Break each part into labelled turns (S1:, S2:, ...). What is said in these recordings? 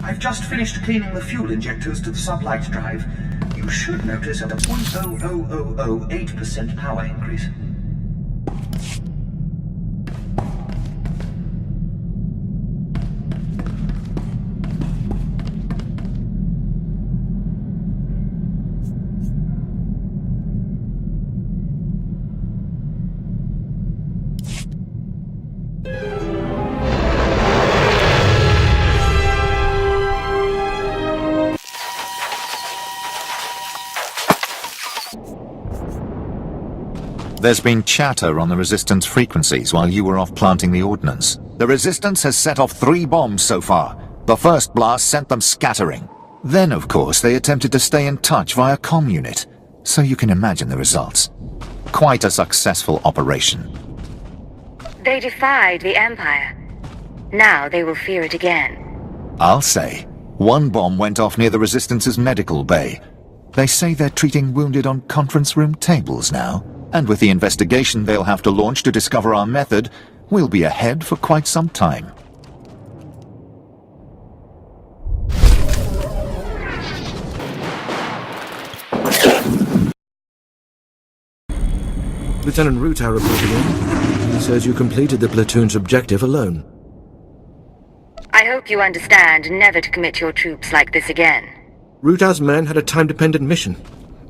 S1: I've just finished cleaning the fuel injectors to the sublight drive. You should notice a 0.00008% power increase.
S2: There's been chatter on the Resistance frequencies while you were off planting the ordnance. The Resistance has set off 3 bombs so far. The first blast sent them scattering. Then, of course, they attempted to stay in touch via comm unit. So you can imagine the results. Quite a successful operation.
S3: They defied the Empire. Now they will fear it again.
S2: I'll say. 1 bomb went off near the Resistance's medical bay. They say they're treating wounded on conference room tables now. And with the investigation they'll have to launch to discover our method, we'll be ahead for quite some time.
S4: Lieutenant Ruta reported in. He says you completed the platoon's objective alone.
S3: I hope you understand never to commit your troops like this again.
S4: Ruta's men had a time-dependent mission,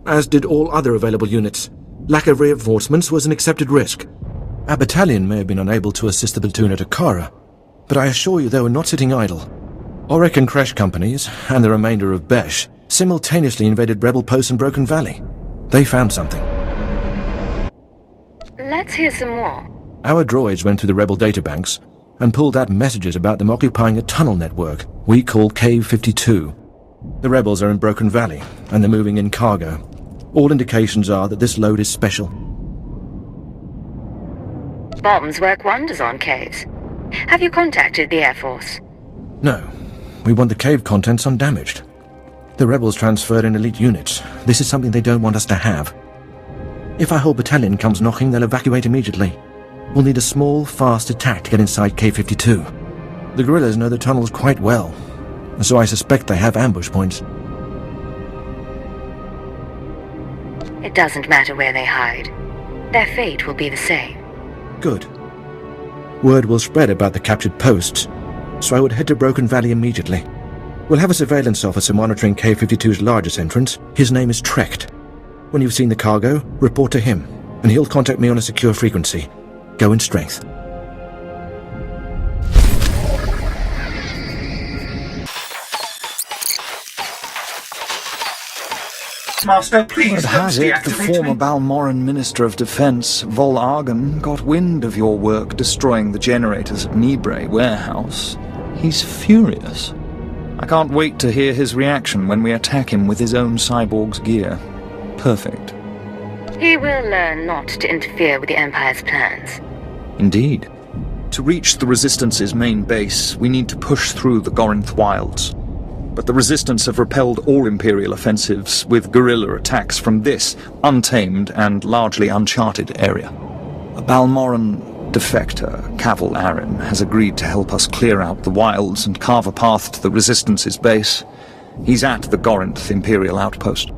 S4: as did all other available units. Lack of reinforcements was an accepted risk. Our battalion may have been unable to assist the platoon at Akara, but I assure you they were not sitting idle. Orek and Kresh companies, and the remainder of Besh, simultaneously invaded rebel posts in Broken Valley. They found something.
S3: Let's hear some more.
S4: Our droids went through the rebel databanks and pulled out messages about them occupying a tunnel network we call Cave 52. The rebels are in Broken Valley, and they're moving in cargo. All indications are that this load is special.
S3: Bombs work wonders on caves. Have you contacted the Air Force?
S4: No. We want the cave contents undamaged. The rebels transferred in elite units. This is something they don't want us to have. If our whole battalion comes knocking, they'll evacuate immediately. We'll need a small, fast attack to get inside K-52. The guerrillas know the tunnels quite well, and so I suspect they have ambush points.
S3: It doesn't matter where they hide. Their fate will be the same.
S4: Good. Word will spread about the captured posts, so I would head to Broken Valley immediately. We'll have a surveillance officer monitoring K-52's largest entrance. His name is Trecht. When you've seen the cargo, report to him, and he'll contact me on a secure frequency. Go in strength.
S1: Master, please
S5: But
S1: don't
S5: has it, the
S1: deactivate
S5: former
S1: me.
S5: Balmoran Minister of Defense, Vol Argon, got wind of your work destroying the generators at Nibre warehouse? He's furious. I can't wait to hear his reaction when we attack him with his own cyborg's gear. Perfect.
S3: He will learn not to interfere with the Empire's plans.
S5: Indeed. To reach the Resistance's main base, we need to push through the Gorinth wilds. But the Resistance have repelled all Imperial offensives with guerrilla attacks from this untamed and largely uncharted area. A Balmoran defector, Cavill Arin, has agreed to help us clear out the wilds and carve a path to the Resistance's base. He's at the Gorinth Imperial outpost.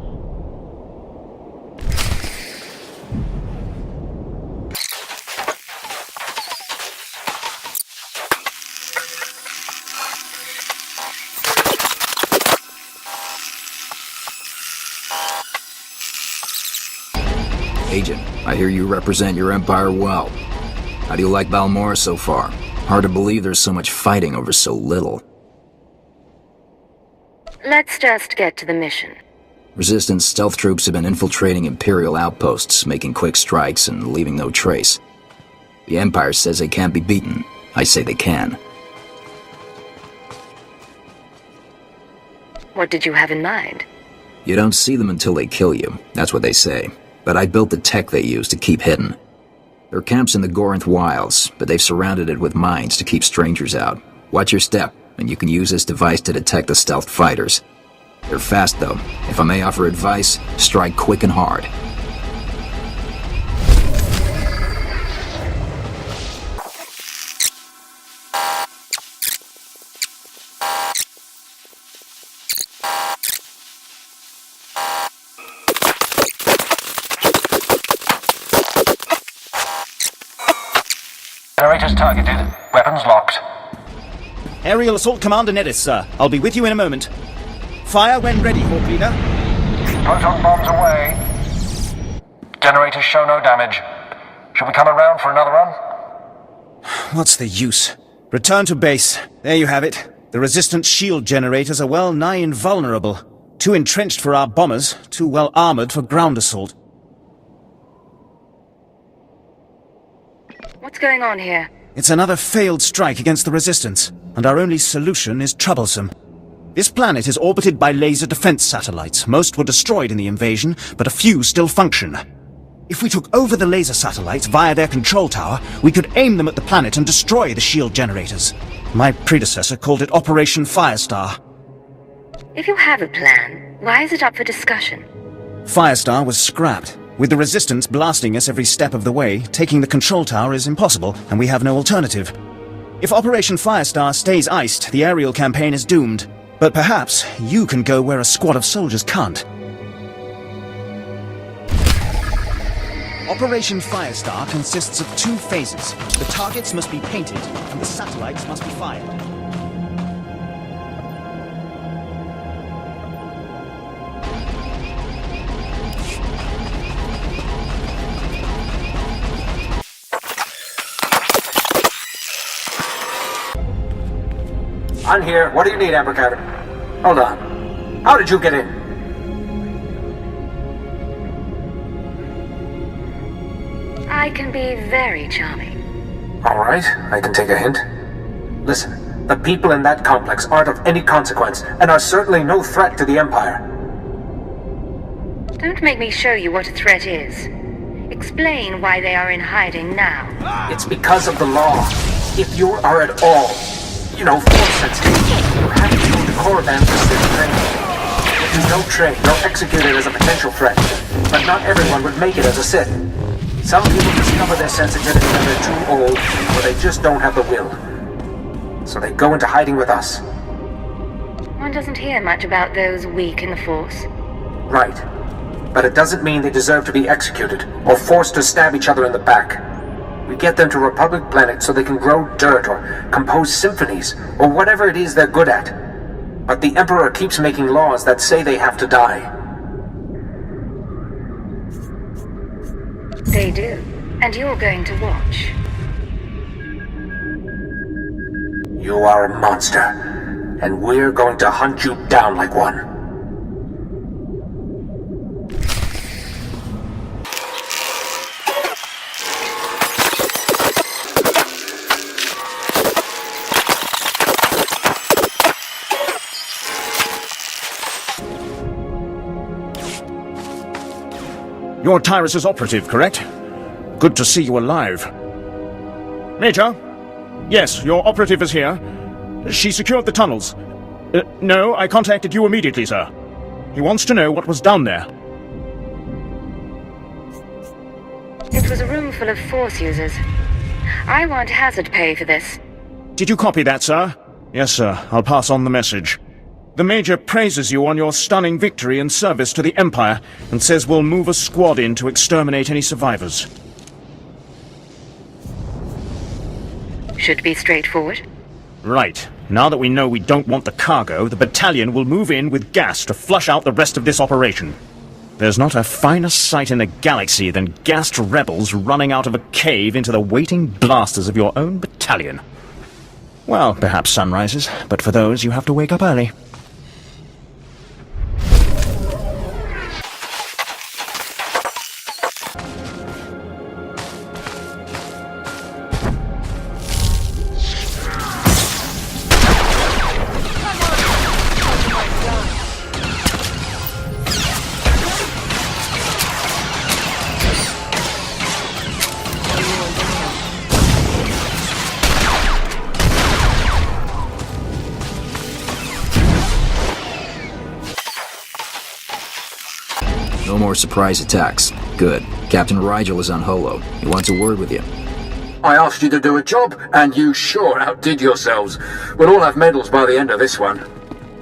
S6: Agent, I hear you represent your empire well. How do you like Balmora so far? Hard to believe there's so much fighting over so little.
S3: Let's just get to the mission.
S6: Resistance stealth troops have been infiltrating Imperial outposts, making quick strikes and leaving no trace. The Empire says they can't be beaten. I say they can.
S3: What did you have in mind?
S6: You don't see them until they kill you. That's what they say. But I built the tech they use to keep hidden. Their camp's in the Gorinth wilds, but they've surrounded it with mines to keep strangers out. Watch your step, and you can use this device to detect the stealth fighters. They're fast, though. If I may offer advice, strike quick and hard.
S7: Generators targeted. Weapons locked.
S8: Aerial Assault Commander Neddis, sir. I'll be with you in a moment. Fire when ready, Hawk Leader.
S7: Proton bombs away. Generators show no damage. Shall we come around for another run?
S8: What's the use? Return to base. There you have it. The Resistance shield generators are well nigh invulnerable. Too entrenched for our bombers, too well armored for ground assault.
S3: What's going on here?
S8: It's another failed strike against the Resistance, and our only solution is troublesome. This planet is orbited by laser defense satellites. Most were destroyed in the invasion, but a few still function. If we took over the laser satellites via their control tower, we could aim them at the planet and destroy the shield generators. My predecessor called it Operation Firestar.
S3: If you have a plan, why is it up for discussion?
S8: Firestar was scrapped. With the Resistance blasting us every step of the way, taking the control tower is impossible, and we have no alternative. If Operation Firestar stays iced, the aerial campaign is doomed. But perhaps you can go where a squad of soldiers can't. Operation Firestar consists of 2 phases. The targets must be painted, and the satellites must be fired.
S9: I'm here. What do you need, Abracadabra? Hold on. How did you get in?
S3: I can be very charming.
S9: Alright, I can take a hint. Listen, the people in that complex aren't of any consequence, and are certainly no threat to the Empire.
S3: Don't make me show you what a threat is. Explain why they are in hiding now.
S9: It's because of the law. If you are at all, force sensitive, you have to go to Korriban for Sith training. If you don't train, you're executed as a potential threat, but not everyone would make it as a Sith. Some people discover their sensitivity when they're too old, or they just don't have the will. So they go into hiding with us.
S3: One doesn't hear much about those weak in the Force.
S9: Right. But it doesn't mean they deserve to be executed, or forced to stab each other in the back. We get them to Republic planets so they can grow dirt, or compose symphonies, or whatever it is they're good at. But the Emperor keeps making laws that say they have to die.
S3: They do. And you're going to watch.
S9: You are a monster, and we're going to hunt you down like one.
S5: You're Tyrus's operative, correct? Good to see you alive. Major? Yes, your operative is here. She secured the tunnels. No, I contacted you immediately, sir. He wants to know what was down there.
S3: It was a room full of Force users. I want hazard pay for this.
S5: Did you copy that, sir? Yes, sir. I'll pass on the message. The Major praises you on your stunning victory and service to the Empire, and says we'll move a squad in to exterminate any survivors.
S3: Should be straightforward.
S5: Right. Now that we know we don't want the cargo, the battalion will move in with gas to flush out the rest of this operation. There's not a finer sight in the galaxy than gassed rebels running out of a cave into the waiting blasters of your own battalion. Well, perhaps sunrises, but for those you have to wake up early.
S6: No more surprise attacks. Good. Captain Rigel is on Holo. He wants a word with you.
S9: I asked you to do a job, and you sure outdid yourselves. We'll all have medals by the end of this one.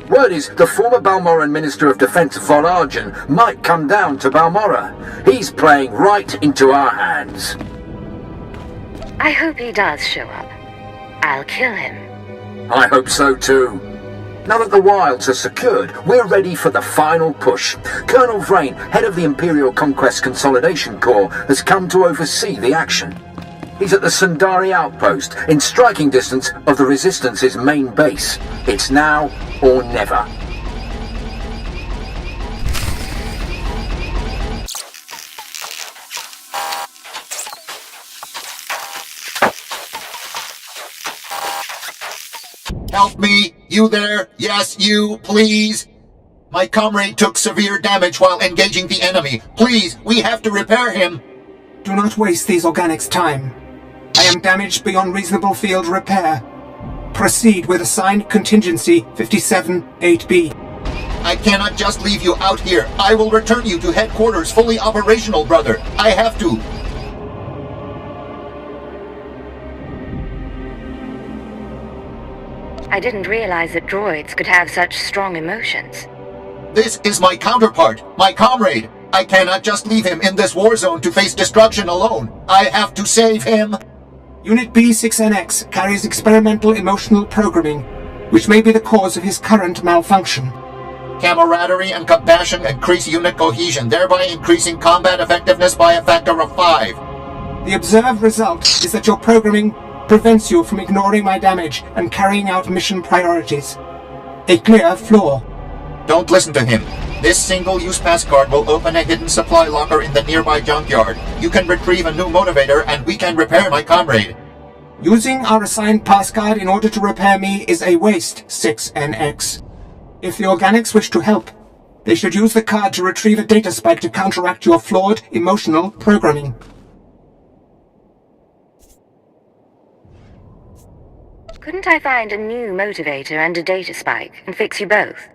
S9: Word is, the former Balmoran Minister of Defense Von Argen might come down to Balmora. He's playing right into our hands.
S3: I hope he does show up. I'll kill him.
S9: I hope so too. Now that the wilds are secured, we're ready for the final push. Colonel Vrain, head of the Imperial Conquest Consolidation Corps, has come to oversee the action. He's at the Sundari outpost, in striking distance of the Resistance's main base. It's now or never.
S2: Help me! You there? Yes, you, please! My comrade took severe damage while engaging the enemy. Please, we have to repair him!
S10: Do not waste these organics' time. I am damaged beyond reasonable field repair. Proceed with assigned contingency 57-8B.
S2: I cannot just leave you out here. I will return you to headquarters fully operational, brother. I have to.
S3: I didn't realize that droids could have such strong emotions.
S2: This is my counterpart, my comrade. I cannot just leave him in this war zone to face destruction alone. I have to save him.
S10: Unit B6NX carries experimental emotional programming, which may be the cause of his current malfunction.
S2: Camaraderie and compassion increase unit cohesion, thereby increasing combat effectiveness by a factor of 5.
S10: The observed result is that your programming prevents you from ignoring my damage and carrying out mission priorities. A clear flaw.
S2: Don't listen to him. This single-use pass card will open a hidden supply locker in the nearby junkyard. You can retrieve a new motivator and we can repair my comrade.
S10: Using our assigned pass card in order to repair me is a waste, 6NX. If the organics wish to help, they should use the card to retrieve a data spike to counteract your flawed emotional programming.
S3: Couldn't I find a new motivator and a data spike and fix you both?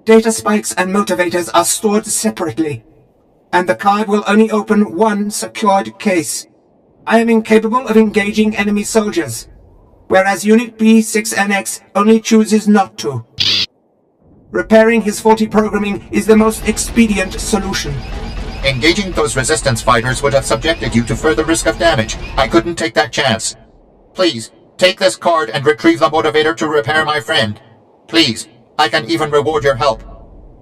S10: Data spikes and motivators are stored separately, and the card will only open one secured case. I am incapable of engaging enemy soldiers, whereas Unit B6NX only chooses not to. Repairing his faulty programming is the most expedient solution.
S2: Engaging those resistance fighters would have subjected you to further risk of damage. I couldn't take that chance. Please, take this card and retrieve the motivator to repair my friend. Please, I can even reward your help.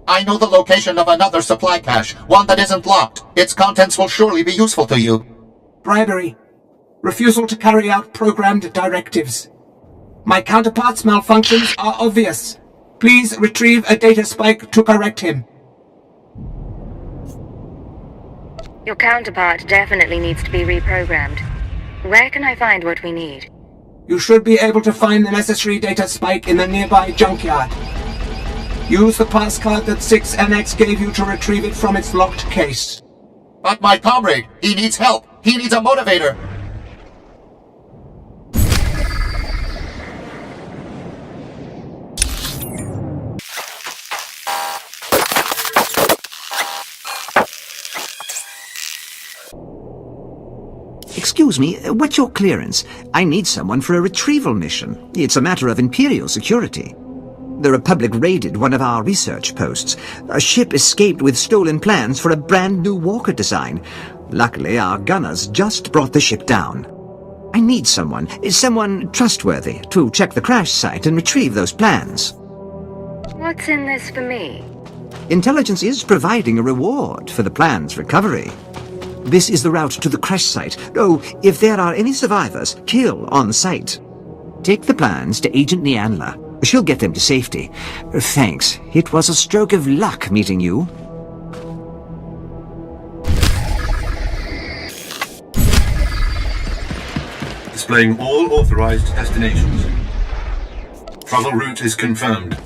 S2: I know the location of another supply cache, one that isn't locked. Its contents will surely be useful to you.
S10: Bribery. Refusal to carry out programmed directives. My counterpart's malfunctions are obvious. Please retrieve a data spike to correct him.
S3: Your counterpart definitely needs to be reprogrammed. Where can I find what we need?
S10: You should be able to find the necessary data spike in the nearby junkyard. Use the pass card that 6NX gave you to retrieve it from its locked case.
S2: But my comrade, he needs help. He needs a motivator.
S11: Excuse me, what's your clearance? I need someone for a retrieval mission. It's a matter of Imperial security. The Republic raided one of our research posts. A ship escaped with stolen plans for a brand new walker design. Luckily, our gunners just brought the ship down. I need someone trustworthy, to check the crash site and retrieve those plans.
S3: What's in this for me?
S11: Intelligence is providing a reward for the plan's recovery. This is the route to the crash site. Oh, if there are any survivors, kill on site. Take the plans to Agent Nianla. She'll get them to safety. Thanks. It was a stroke of luck meeting you.
S12: Displaying all authorized destinations. Travel route is confirmed.